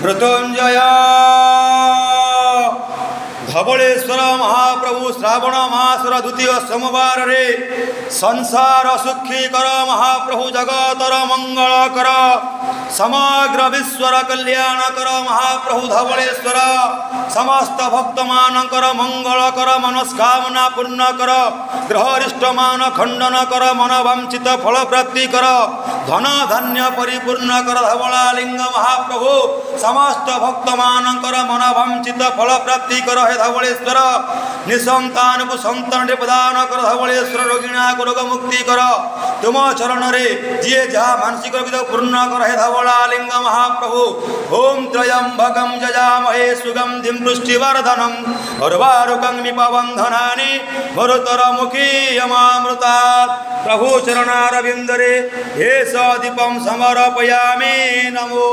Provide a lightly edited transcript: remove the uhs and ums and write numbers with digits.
मृत्युंजय धवलेश्वर महाप्रभु श्रावण मासर द्वितीय सोमवार रे संसार सुखी कर महाप्रभु जगतर मंगल कर समग्र विश्वर कल्याण कर महाप्रभु धवलेश्वर समस्त भक्त मानकर मंगल कर मनस्कामना पूर्ण कर ग्रहरिष्ट मान खंडन कर मनवांचित फल प्राप्ति कर धन धान्य परिपूर्ण कर धवलालिंग महाप्रभु समस्त भक्त मानकर मनवांचित फल प्राप्ति कर हे धवलेश्वर निसंतान को संतान प्रदान कर धवलेश्वर रोगिणा को रोग मुक्ति कर तुम चरण रे जी जहाँ मानसिक पूर्ण कर हे धवलालिंग महाप्रभु ओम त्र्यंबकं यजामहे सुगंधिं पुष्टिवर्धनम् उर्वारुकं निपबन्धनानि मरुतरमुखी यमामृतात् प्रभु चरणारविंदरे हे दीपं समर्पयामि नमो।